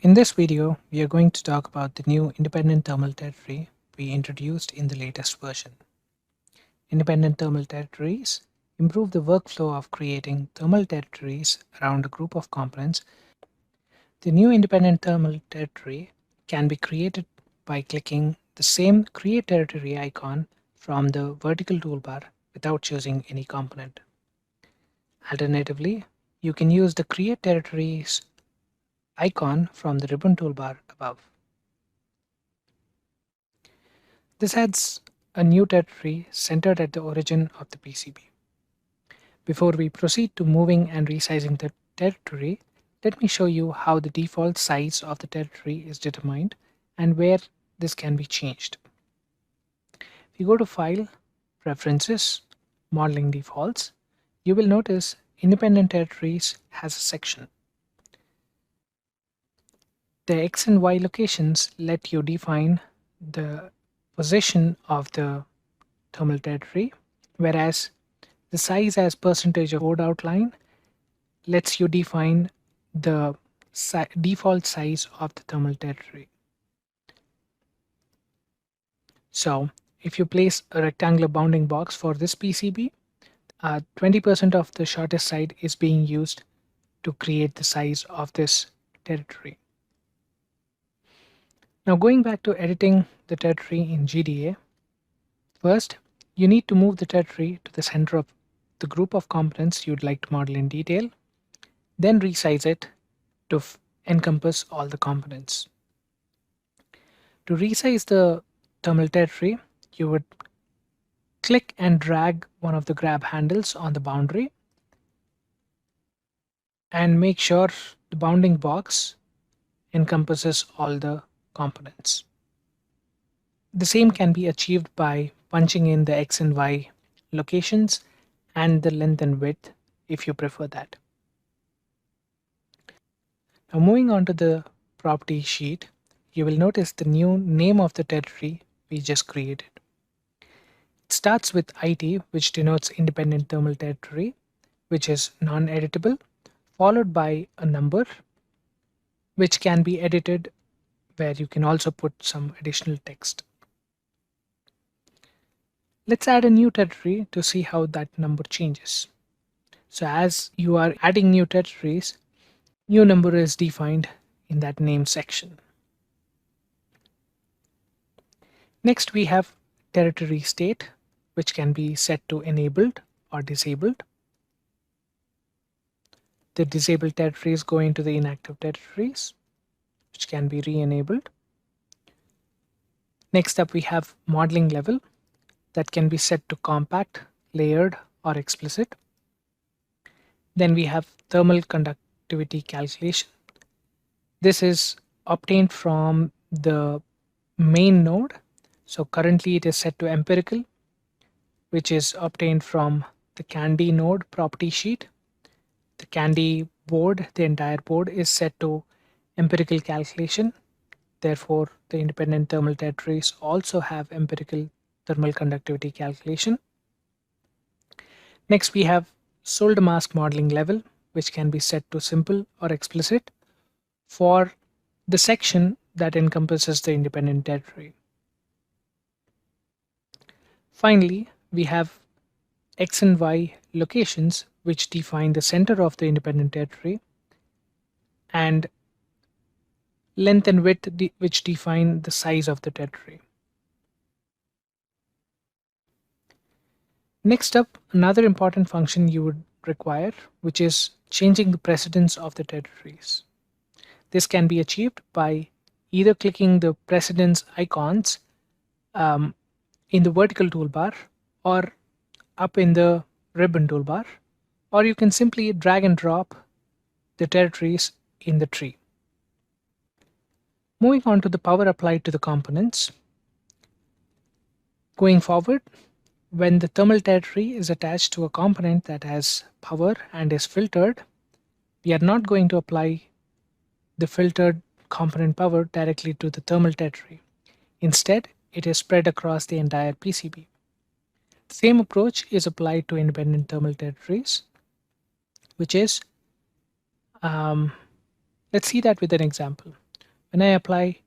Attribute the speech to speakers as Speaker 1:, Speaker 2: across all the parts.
Speaker 1: In this video, we are going to talk about the new independent thermal territory we introduced in the latest version. Independent thermal territories improve the workflow of creating thermal territories around a group of components. The new independent thermal territory can be created by clicking the same Create Territory icon from the vertical toolbar without choosing any component. Alternatively, you can use the Create Territories icon from the ribbon toolbar above. This adds a new territory centered at the origin of the PCB. Before we proceed to moving and resizing the territory, let me show you how the default size of the territory is determined and where this can be changed. If you go to File, Preferences, Modeling Defaults, you will notice Independent Territories has a section. The X and Y locations let you define the position of the thermal territory, whereas the size as percentage of code outline lets you define the default size of the thermal territory. So if you place a rectangular bounding box for this PCB, 20% of the shortest side is being used to create the size of this territory. Now going back to editing the territory in GDA, first you need to move the territory to the center of the group of components you'd like to model in detail, then resize it to encompass all the components. To resize the thermal territory, you would click and drag one of the grab handles on the boundary and make sure the bounding box encompasses all the components. The same can be achieved by punching in the X and Y locations and the length and width if you prefer that. Now moving on to the property sheet, you will notice the new name of the territory we just created. It starts with IT, which denotes independent thermal territory, which is non-editable, followed by a number, which can be edited, where you can also put some additional text. Let's add a new territory to see how that number changes. So as you are adding new territories, new number is defined in that name section. Next we have territory state, which can be set to enabled or disabled. The disabled territories go into the inactive territories, which can be re-enabled. Next up we have modeling level that can be set to compact, layered, or explicit. Then we have thermal conductivity calculation. This is obtained from the main node. So currently it is set to empirical, which is obtained from the Candy node property sheet. The Candy board, the entire board, is set to empirical calculation. Therefore, the independent thermal territories also have empirical thermal conductivity calculation. Next, we have solder mask modeling level, which can be set to simple or explicit for the section that encompasses the independent territory. Finally, we have X and Y locations, which define the center of the independent territory, and length and width, which define the size of the territory. Next up, another important function you would require, which is changing the precedence of the territories. This can be achieved by either clicking the precedence icons in the vertical toolbar or up in the ribbon toolbar, or you can simply drag and drop the territories in the tree. Moving on to the power applied to the components. Going forward, when the thermal territory is attached to a component that has power and is filtered, we are not going to apply the filtered component power directly to the thermal territory. Instead, it is spread across the entire PCB. The same approach is applied to independent thermal territories, which is, let's see that with an example. When I apply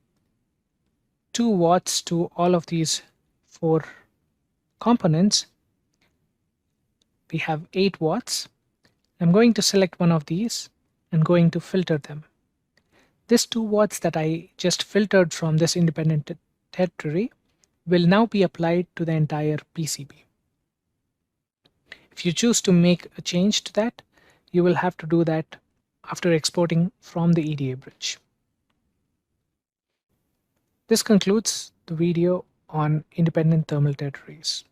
Speaker 1: 2 watts to all of these 4 components, we have 8 watts. I'm going to select one of these and going to filter them. This 2 watts that I just filtered from this independent territory will now be applied to the entire PCB. If you choose to make a change to that, you will have to do that after exporting from the EDA bridge. This concludes the video on independent thermal territories.